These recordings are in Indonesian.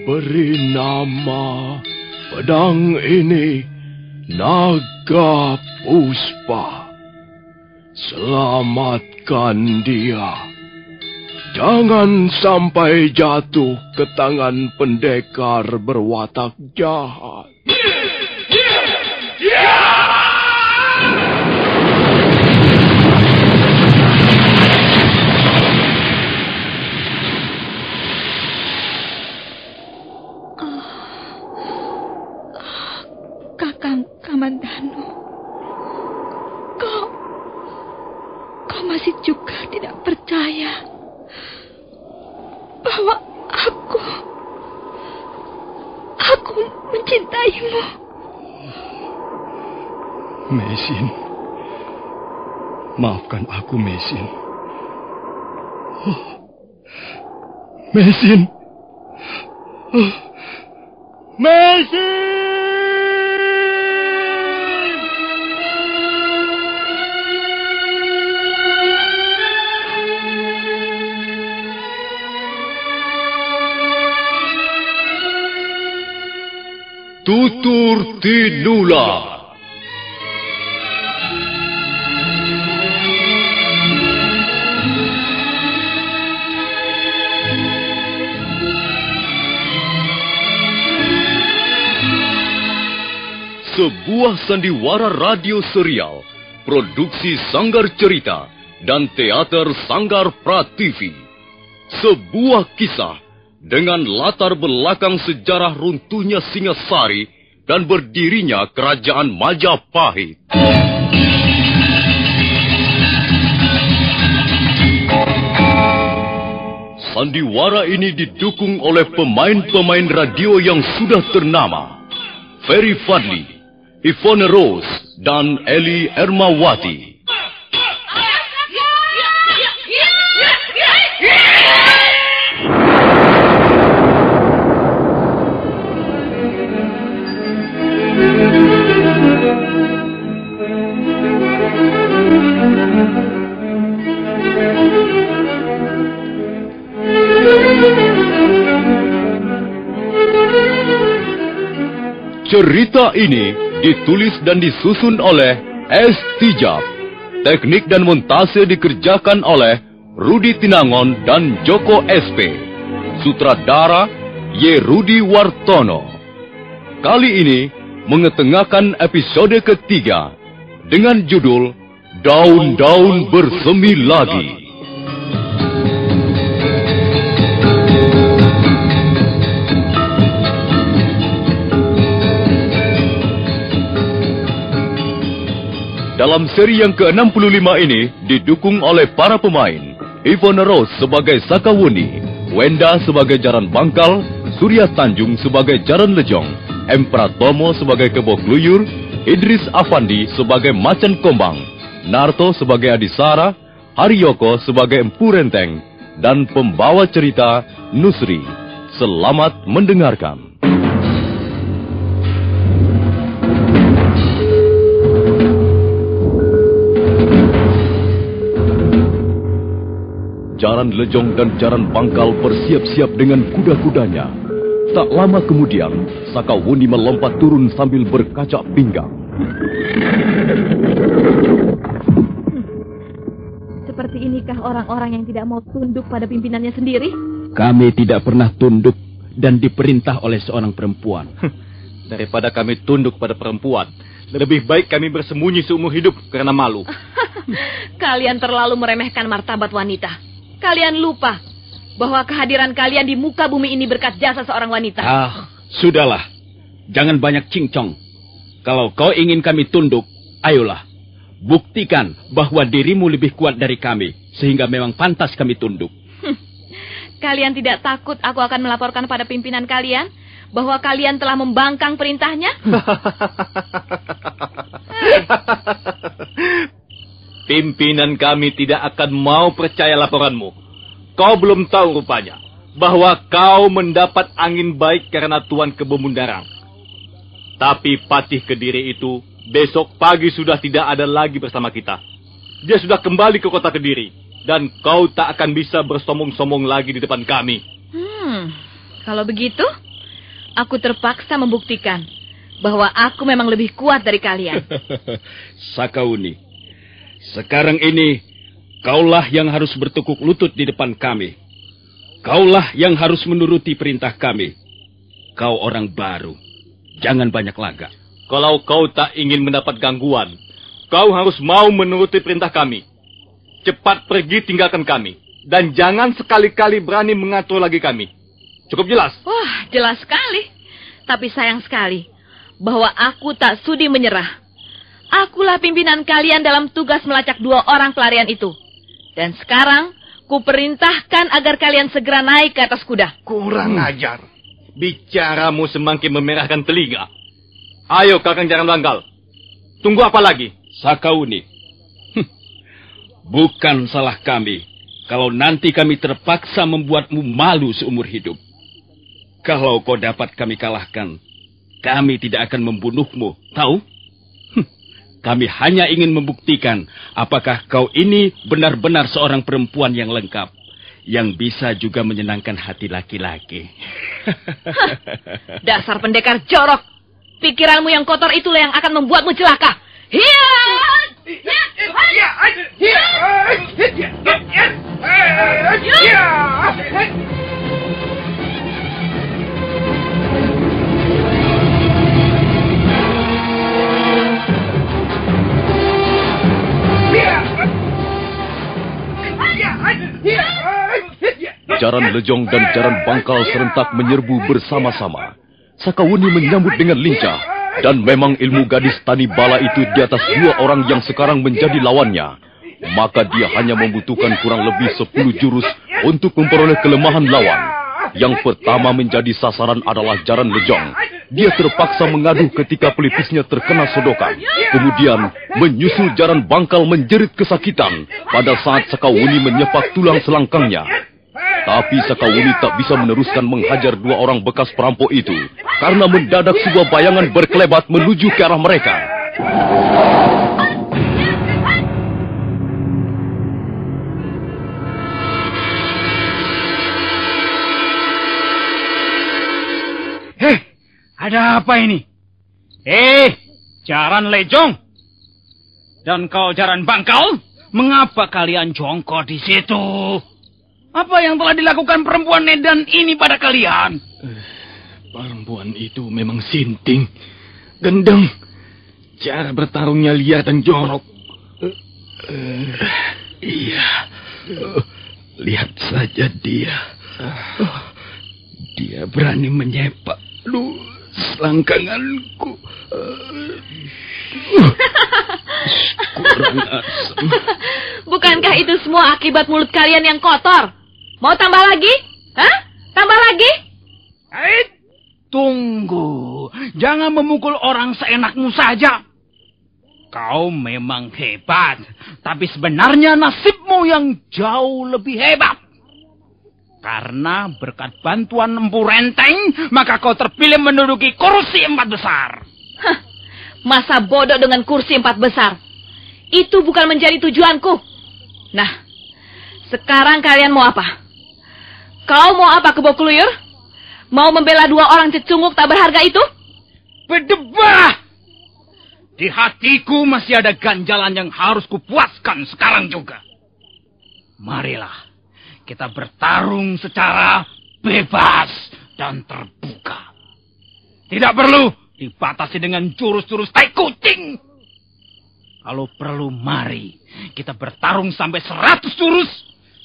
beri nama pedang ini Naga Puspa. Selamatkan dia. Jangan sampai jatuh ke tangan pendekar berwatak jahat. Kakang Kamandanu, kau masih juga tidak percaya bahwa aku mencintaimu. Mesin, maafkan aku, Mesin. Mesin, Mesin. Tutur Tinula. Sebuah sandiwara radio serial, produksi Sanggar Cerita dan teater Sanggar Prativi. Sebuah kisah dengan latar belakang sejarah runtuhnya Singasari dan berdirinya Kerajaan Majapahit. Sandiwara ini didukung oleh pemain-pemain radio yang sudah ternama. Ferry Fadli, Ivone Rose, dan Eli Ermawati. Cerita ini ditulis dan disusun oleh S. Tijab. Teknik dan montase dikerjakan oleh Rudi Tinangon dan Joko SP. Sutradara Y. Rudi Wartono. Kali ini mengetengahkan episode ketiga dengan judul Daun-Daun Bersemi Lagi. Dalam seri yang ke-65 ini didukung oleh para pemain Ivone Rose sebagai Sakawuni, Wenda sebagai Jaran Bangkal, Surya Tanjung sebagai Jaran Lejong, M. Pratomo sebagai Kebo Kluyur, Idris Afandi sebagai Macan Kombang, Narto sebagai Adisara, Haryoko sebagai Empu Renteng, dan pembawa cerita Nusri. Selamat mendengarkan. Jaran Lejong dan Jaran Bangkal bersiap-siap dengan kuda-kudanya. Tak lama kemudian, Sakawuni melompat turun sambil berkaca pinggang. Seperti inikah orang-orang yang tidak mau tunduk pada pimpinannya sendiri? Kami tidak pernah tunduk dan diperintah oleh seorang perempuan. Daripada kami tunduk pada perempuan, lebih baik kami bersembunyi seumur hidup karena malu. Kalian terlalu meremehkan martabat wanita. Kalian lupa bahwa kehadiran kalian di muka bumi ini berkat jasa seorang wanita. Sudahlah. Jangan banyak cincong. Kalau kau ingin kami tunduk, ayolah. Buktikan bahwa dirimu lebih kuat dari kami, sehingga memang pantas kami tunduk. Kalian tidak takut aku akan melaporkan pada pimpinan kalian bahwa kalian telah membangkang perintahnya? Pimpinan kami tidak akan mau percaya laporanmu. Kau belum tahu rupanya bahwa kau mendapat angin baik karena Tuan Kebo Mundarang. Tapi Patih Kediri itu besok pagi sudah tidak ada lagi bersama kita. Dia sudah kembali ke kota Kediri. Dan kau tak akan bisa bersombong-sombong lagi di depan kami. Kalau begitu, Aku terpaksa membuktikan bahwa aku memang lebih kuat dari kalian. Sakauni, sekarang ini kaulah yang harus bertekuk lutut di depan kami. Kaulah yang harus menuruti perintah kami. Kau orang baru, jangan banyak lagak. Kalau kau tak ingin mendapat gangguan, kau harus mau menuruti perintah kami. Cepat pergi tinggalkan kami. Dan jangan sekali-kali berani mengatur lagi kami. Cukup jelas? Wah, jelas sekali. Tapi sayang sekali bahwa aku tak sudi menyerah. Akulah pimpinan kalian dalam tugas melacak 2 orang pelarian itu. Dan sekarang, kuperintahkan agar kalian segera naik ke atas kuda. Kurang ajar. Bicaramu semakin memerahkan telinga. Ayo, Kakang Jaran Bangkal. Tunggu apa lagi? Sakauni, bukan salah kami kalau nanti kami terpaksa membuatmu malu seumur hidup. Kalau kau dapat kami kalahkan, kami tidak akan membunuhmu, tahu? Kami hanya ingin membuktikan apakah kau ini benar-benar seorang perempuan yang lengkap, yang bisa juga menyenangkan hati laki-laki. Dasar pendekar jorok. Pikiranmu yang kotor itulah yang akan membuatmu celaka. Jaran Lejong dan Jaran Bangkal serentak menyerbu bersama-sama. Sakauni menyambut dengan lincah, dan memang ilmu gadis tani bala itu di atas 2 orang yang sekarang menjadi lawannya. Maka dia hanya membutuhkan kurang lebih 10 jurus untuk memperoleh kelemahan lawan. Yang pertama menjadi sasaran adalah Jaran Lejong. Dia terpaksa mengadu ketika pelipisnya terkena sodokan. Kemudian menyusul Jaran Bangkal menjerit kesakitan pada saat Sakauni menyepak tulang selangkangnya. Tapi Sakauni tak bisa meneruskan menghajar 2 orang bekas perampok itu karena mendadak sebuah bayangan berkelebat menuju ke arah mereka. Hei, ada apa ini? Jaran Lejong dan kau Jaran Bangkal, mengapa kalian jongkok di situ? Apa yang telah dilakukan perempuan Nedan ini pada kalian? Perempuan itu memang sinting, gendeng, cara bertarungnya liar dan jorok. Iya, lihat saja dia. Dia berani menyepak selangkanganku. Kurang asem. Bukankah itu semua akibat mulut kalian yang kotor? Mau tambah lagi? Hah? Tambah lagi? Tunggu, jangan memukul orang seenakmu saja. Kau memang hebat, tapi sebenarnya nasibmu yang jauh lebih hebat. Karena berkat bantuan Empu Renteng, maka kau terpilih menduduki kursi 4 besar. Hah, masa bodoh dengan kursi 4 besar? Itu bukan menjadi tujuanku. Nah, sekarang kalian mau apa? Kau mau apa, Kebo Kluyur? Mau membela 2 orang cecunguk tak berharga itu? Berdebah! Di hatiku masih ada ganjalan yang harus kupuaskan sekarang juga. Marilah, kita bertarung secara bebas dan terbuka. Tidak perlu dibatasi dengan jurus-jurus tai kucing. Kalau perlu, mari kita bertarung sampai 100 jurus.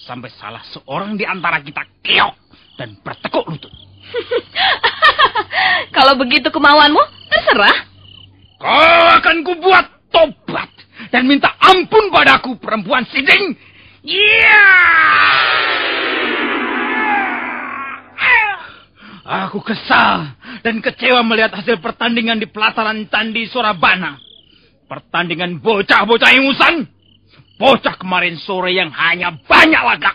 Sampai salah seorang di antara kita keok dan bertekuk lutut. Kalau begitu kemauanmu, terserah. Kau akan kubuat tobat dan minta ampun padaku, perempuan siding. Aku kesal dan kecewa melihat hasil pertandingan di pelataran Candi Sorabana. Pertandingan bocah-bocah ingusan. Bocah kemarin sore yang hanya banyak lagak.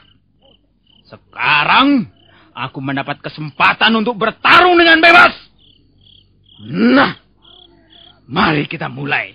Sekarang aku mendapat kesempatan untuk bertarung dengan bebas. Nah, mari kita mulai.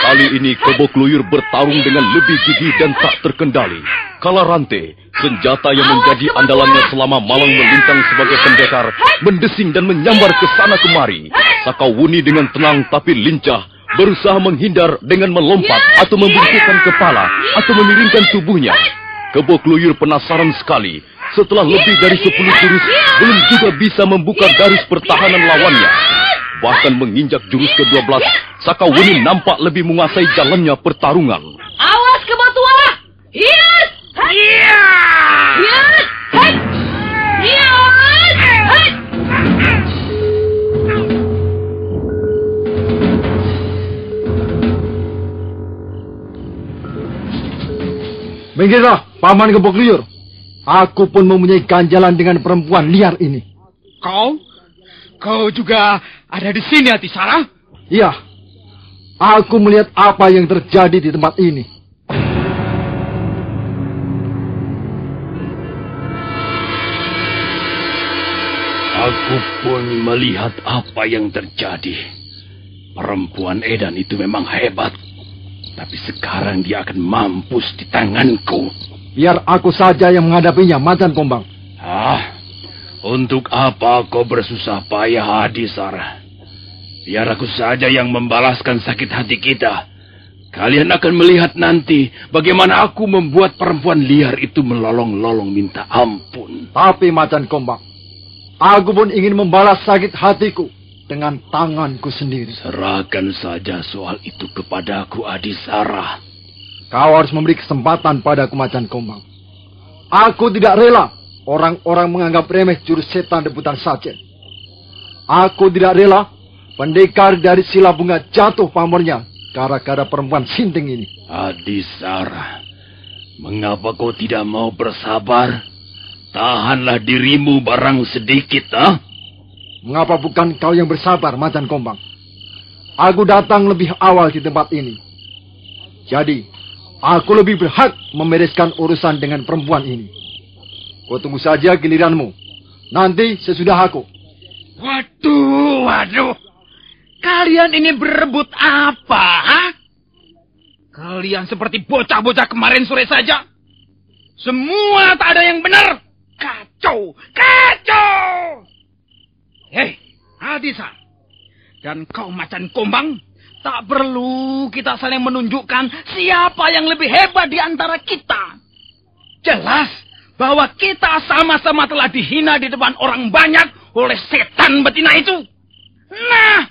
Kali ini Kebo Kluyur bertarung dengan lebih gigih dan tak terkendali. Kala rantai, senjata yang menjadi andalannya selama malang melintang sebagai pendekar, mendesing dan menyambar ke sana kemari. Sakawuni dengan tenang tapi lincah berusaha menghindar dengan melompat atau membungkukkan kepala atau memiringkan tubuhnya. Kebo Kluyur penasaran sekali. Setelah lebih dari 10 jurus, belum juga bisa membuka garis pertahanan lawannya. Bahkan menginjak jurus ke-12, Sakawuni nampak lebih menguasai jalannya pertarungan. Awas Kebo Tua! Hiat! Hiat! Hiat! Hiat! Minggirlah, Paman Kebo Kluyur. Aku pun mempunyai ganjalan dengan perempuan liar ini. Kau juga ada di sini, Atisara? Iya, aku melihat apa yang terjadi di tempat ini. Aku pun melihat apa yang terjadi. Perempuan edan itu memang hebat. Tapi sekarang dia akan mampus di tanganku. Biar aku saja yang menghadapinya, Macan Kumbang. Untuk apa kau bersusah payah, Adisara? Biar aku saja yang membalaskan sakit hati kita. Kalian akan melihat nanti bagaimana aku membuat perempuan liar itu melolong-lolong minta ampun. Tapi Macan Kumbang, aku pun ingin membalas sakit hatiku dengan tanganku sendiri. Serahkan saja soal itu kepadaku, Adisara. Kau harus memberi kesempatan padaku, Macan Kumbang. Aku tidak rela orang-orang menganggap remeh jurus setan debutan Sajen. Aku tidak rela pendekar dari Sila Bunga jatuh pamornya gara-gara perempuan sinting ini. Adisara, mengapa kau tidak mau bersabar? Tahanlah dirimu barang sedikit, Mengapa bukan kau yang bersabar, Macan Kumbang? Aku datang lebih awal di tempat ini. Jadi, aku lebih berhak membereskan urusan dengan perempuan ini. Kau tunggu saja giliranmu. Nanti sesudah aku. Waduh. Kalian ini berebut apa, Kalian seperti bocah-bocah kemarin sore saja. Semua tak ada yang benar. Kacau. Hei, Adisa. Dan kau Macan Kumbang, tak perlu kita saling menunjukkan siapa yang lebih hebat di antara kita. Jelas bahwa kita sama-sama telah dihina di depan orang banyak oleh setan betina itu. Nah,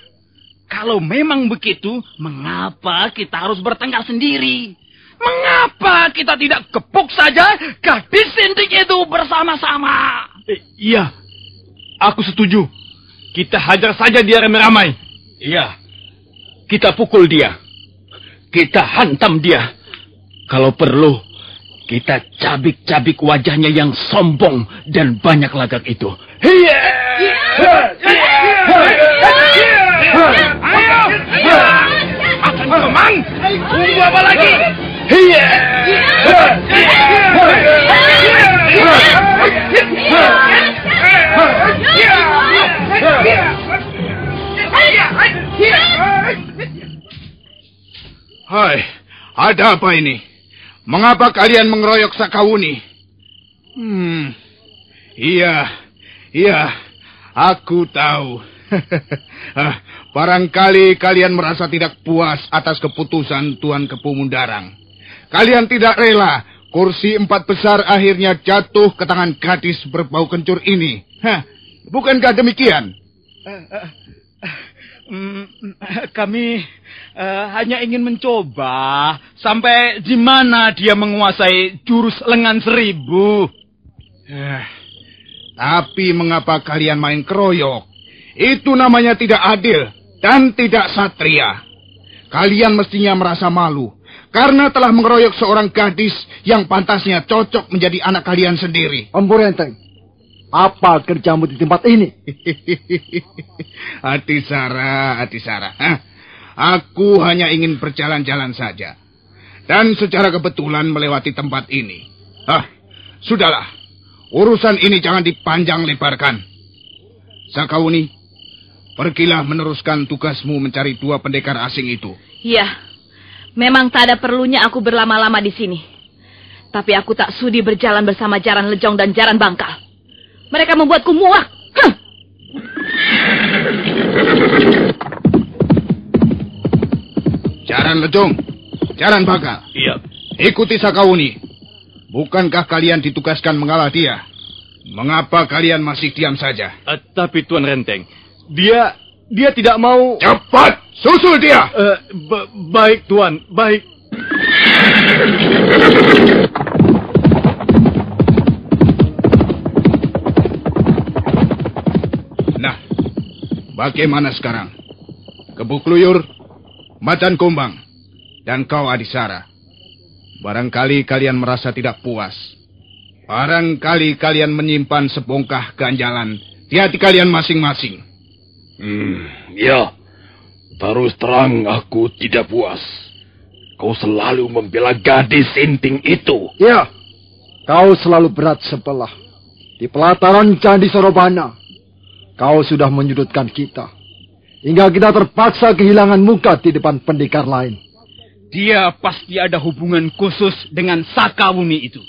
kalau memang begitu, mengapa kita harus bertengkar sendiri? Mengapa kita tidak gepuk saja gadis sinting itu bersama-sama? Iya, aku setuju. Kita hajar saja dia ramai-ramai. Iya, kita pukul dia. Kita hantam dia. Kalau perlu, kita cabik-cabik wajahnya yang sombong dan banyak lagak itu. Ayo! Macan Kumbang, tunggu apa lagi? Hai, ada apa ini? Mengapa kalian mengeroyok Sakawuni? Iya, aku tahu. Barangkali kalian merasa tidak puas atas keputusan Tuan Kepu Mundarang. Kalian tidak rela kursi 4 besar akhirnya jatuh ke tangan gadis berbau kencur ini. Bukankah demikian? Kami hanya ingin mencoba sampai di mana dia menguasai jurus lengan 1000. Tapi mengapa kalian main keroyok? Itu namanya tidak adil dan tidak satria. Kalian mestinya merasa malu karena telah mengeroyok seorang gadis yang pantasnya cocok menjadi anak kalian sendiri. Empu Renteng, apa kerjamu di tempat ini? Atisara. Aku hanya ingin berjalan-jalan saja. Dan secara kebetulan melewati tempat ini. Sudahlah. Urusan ini jangan dipanjang lebarkan. Sakawuni, pergilah meneruskan tugasmu mencari 2 pendekar asing itu. Iya, Memang tak ada perlunya aku berlama-lama di sini. Tapi aku tak sudi berjalan bersama Jaran Lejong dan Jaran Bangkal. Mereka membuatku muak. Jaran Lejong, Jaran Bangkal. Iya. Ikuti Sakawuni. Bukankah kalian ditugaskan mengalah dia? Mengapa kalian masih diam saja? Tapi Tuan Renteng, dia tidak mau... Cepat, susul dia! Baik, Tuan, baik. Nah, bagaimana sekarang? Kebu Kluyur, Macan Kumbang, dan kau Adisara. Barangkali kalian merasa tidak puas. Barangkali kalian menyimpan sebongkah ganjalan di hati kalian masing-masing. Ya. Terus terang aku tidak puas. Kau selalu membela gadis sinting itu. Ya, kau selalu berat sebelah. Di pelataran Candi Sorobana, kau sudah menyudutkan kita. Hingga kita terpaksa kehilangan muka di depan pendekar lain. Dia pasti ada hubungan khusus dengan Sakawuni itu.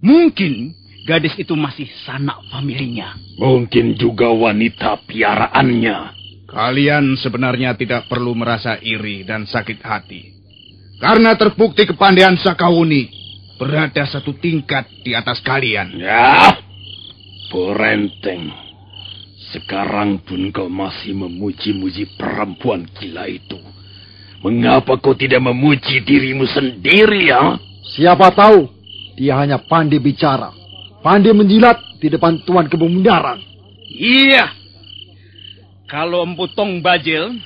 Mungkin gadis itu masih sanak familinya. Mungkin juga wanita piaraannya. Kalian sebenarnya tidak perlu merasa iri dan sakit hati. Karena terbukti kepandaian Sakawuni berada satu tingkat di atas kalian. Ya, Porenteng. Sekarang pun kau masih memuji-muji perempuan gila itu. Mengapa kau tidak memuji dirimu sendiri, ya? Siapa tahu, dia hanya pandai bicara. Pandai menjilat di depan Tuan Kebemundaran. Iya. Kalau Empu Tong Bajil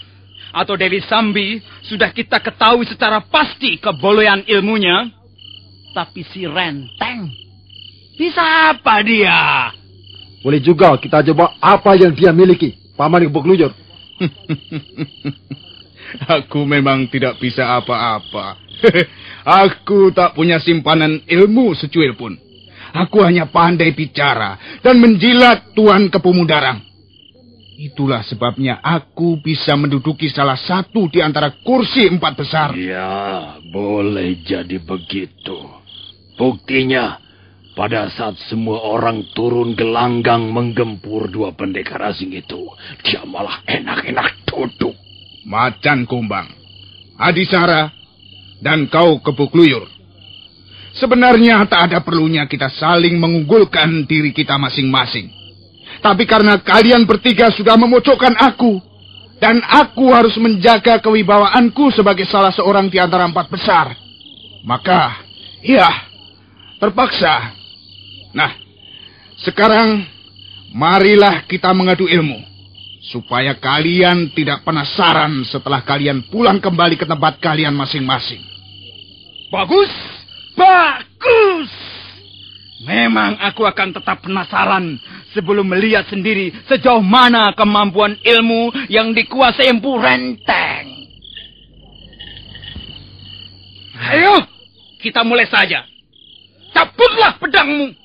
atau Dewi Sambi sudah kita ketahui secara pasti kebolehan ilmunya. Tapi si Renteng, bisa apa dia? Boleh juga kita coba apa yang dia miliki, Paman Kebu Kluyur. Aku memang tidak bisa apa-apa. Aku tak punya simpanan ilmu secuil pun. Aku hanya pandai bicara dan menjilat Tuan Kepemudarang. Itulah sebabnya aku bisa menduduki salah satu di antara kursi 4 besar. Ya, boleh jadi begitu. Buktinya, pada saat semua orang turun gelanggang menggempur 2 pendekar asing itu, dia malah enak-enak duduk. Macan Kumbang, Adisara, dan kau Kebu Kluyur. Sebenarnya tak ada perlunya kita saling mengunggulkan diri kita masing-masing. Tapi karena kalian bertiga sudah memojokkan aku, dan aku harus menjaga kewibawaanku sebagai salah seorang di antara 4 besar, maka, ya, terpaksa. Nah, sekarang marilah kita mengadu ilmu. Supaya kalian tidak penasaran setelah kalian pulang kembali ke tempat kalian masing-masing. Bagus, bagus. Memang aku akan tetap penasaran sebelum melihat sendiri sejauh mana kemampuan ilmu yang dikuasai Empu Renteng. Ayo, kita mulai saja. Cabutlah pedangmu.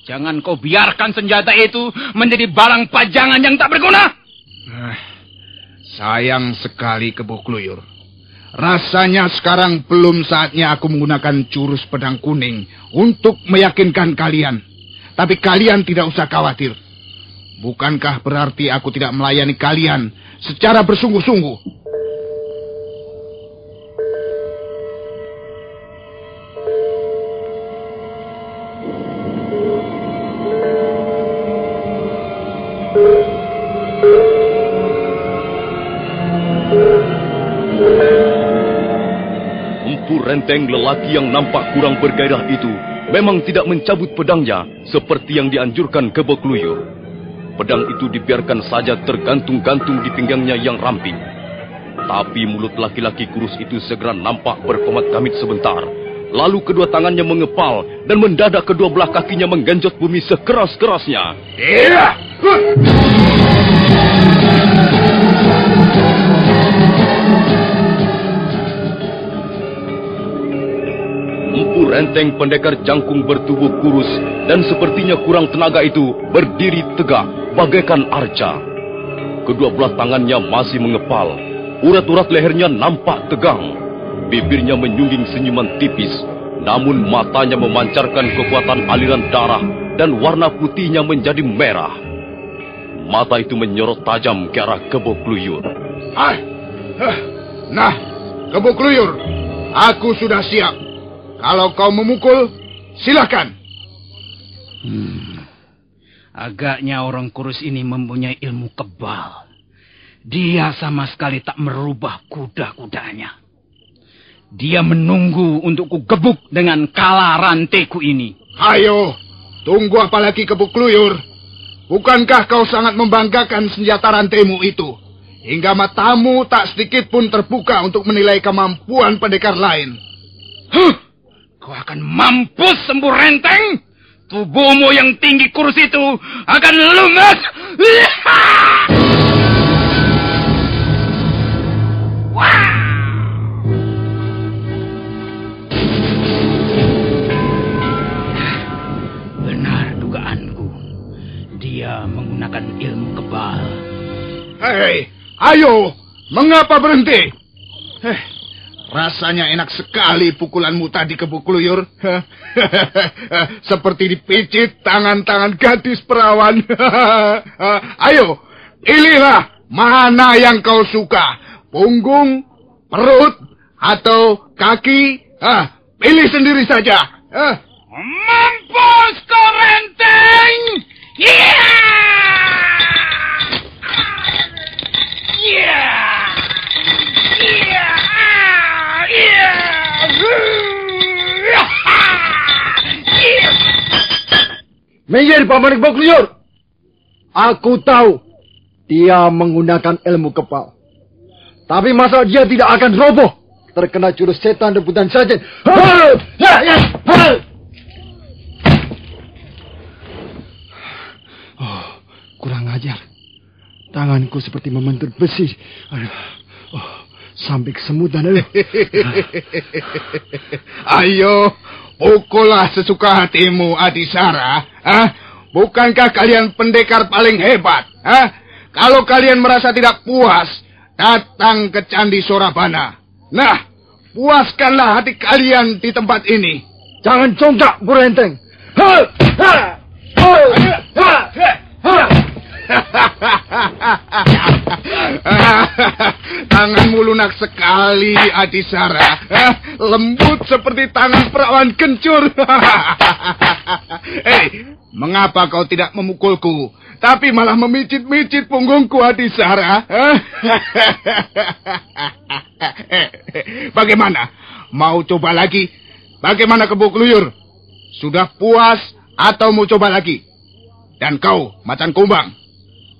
Jangan kau biarkan senjata itu menjadi barang pajangan yang tak berguna. Sayang sekali Kebu Kluyur. Rasanya sekarang belum saatnya aku menggunakan jurus pedang kuning untuk meyakinkan kalian. Tapi kalian tidak usah khawatir. Bukankah berarti aku tidak melayani kalian secara bersungguh-sungguh? Renteng lelaki yang nampak kurang bergairah itu memang tidak mencabut pedangnya seperti yang dianjurkan Kebu Kluyur. Pedang itu dibiarkan saja tergantung-gantung di pinggangnya yang ramping. Tapi mulut laki-laki kurus itu segera nampak berkomat kamit sebentar. Lalu kedua tangannya mengepal dan mendadak kedua belah kakinya menggenjot bumi sekeras-kerasnya. Iya! Empu Renteng pendekar jangkung bertubuh kurus dan sepertinya kurang tenaga itu berdiri tegak bagaikan arca. Kedua belah tangannya masih mengepal, urat-urat lehernya nampak tegang. Bibirnya menyungging senyuman tipis, namun matanya memancarkan kekuatan aliran darah dan warna putihnya menjadi merah. Mata itu menyorot tajam ke arah Kebo Kluyur. Nah, Kebo Kluyur, aku sudah siap. Kalau kau memukul, silakan. Agaknya orang kurus ini mempunyai ilmu kebal. Dia sama sekali tak merubah kuda-kudanya. Dia menunggu untuk kugebuk dengan kala ranteku ini. Ayo, tunggu apa lagi Kebo Kluyur? Bukankah kau sangat membanggakan senjata rantemu itu? Hingga matamu tak sedikit pun terbuka untuk menilai kemampuan pendekar lain. Kau akan mampus, Empu Renteng. Tubuhmu yang tinggi kurus itu akan lunas. Benar dugaanku. Dia menggunakan ilmu kebal. Hei, ayo, mengapa berhenti? Rasanya enak sekali pukulanmu tadi Kebo Kluyur. Seperti dipijit tangan-tangan gadis perawan. Ayo, pilihlah mana yang kau suka. Punggung, perut, atau kaki. Pilih sendiri saja. Mampus kau Renteng! Minggir, Paman Kebo Kluyur. Aku tahu dia menggunakan ilmu kebal. Tapi masa dia tidak akan roboh terkena jurus setan rebutan sajen. Oh, kurang ajar. Tanganku seperti membentur besi. Sampai kesemutan. Ayo, pukullah sesuka hatimu, Adisara. Bukankah kalian pendekar paling hebat? Kalau kalian merasa tidak puas, datang ke Candi Sorabana. Nah, puaskanlah hati kalian di tempat ini. Jangan congkak, Bu Renteng. Tanganmu lunak sekali, Adisara. Lembut seperti tangan perawan kencur. Hei, mengapa kau tidak memukulku, tapi malah memicit-micit punggungku, Adisara? Bagaimana? Mau coba lagi? Bagaimana Kebo Kluyur? Sudah puas atau mau coba lagi? Dan kau, Macan Kumbang,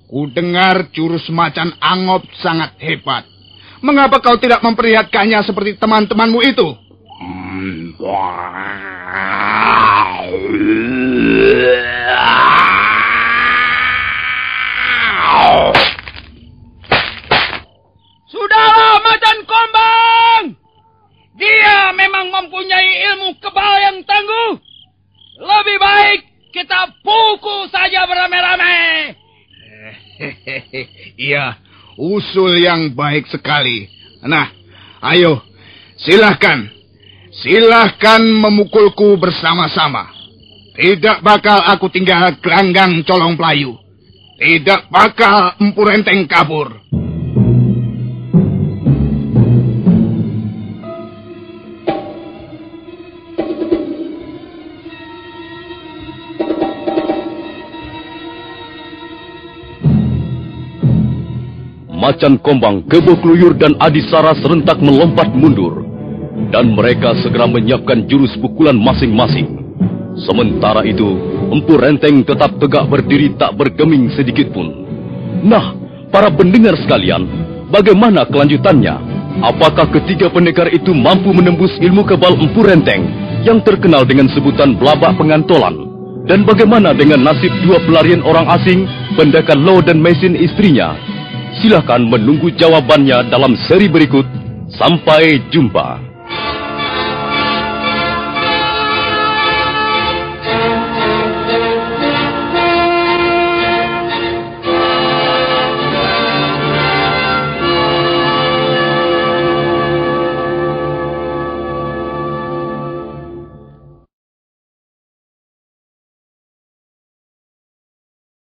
ku dengar jurus Macan Angop sangat hebat. Mengapa kau tidak memperlihatkannya seperti teman-temanmu itu? Sudahlah, Macan Kumbang! Dia memang mempunyai ilmu kebal yang tangguh. Lebih baik kita pukul saja beramai-ramai. Iya, usul yang baik sekali. Nah, ayo, silahkan. Silahkan memukulku bersama-sama. Tidak bakal aku tinggal gelanggang colong pelayu. Tidak bakal Empu Renteng kabur. Macan Kombang, Kebo Kluyur, dan Adisara serentak melompat mundur. Dan mereka segera menyiapkan jurus pukulan masing-masing. Sementara itu, Empu Renteng tetap tegak berdiri tak bergeming sedikit pun. Nah, para pendengar sekalian, bagaimana kelanjutannya? Apakah ketiga pendekar itu mampu menembus ilmu kebal Empu Renteng yang terkenal dengan sebutan Belabak Pengantolan? Dan bagaimana dengan nasib dua pelarian orang asing, pendekar Lo dan Mesin istrinya? Silahkan menunggu jawabannya dalam seri berikut. Sampai jumpa.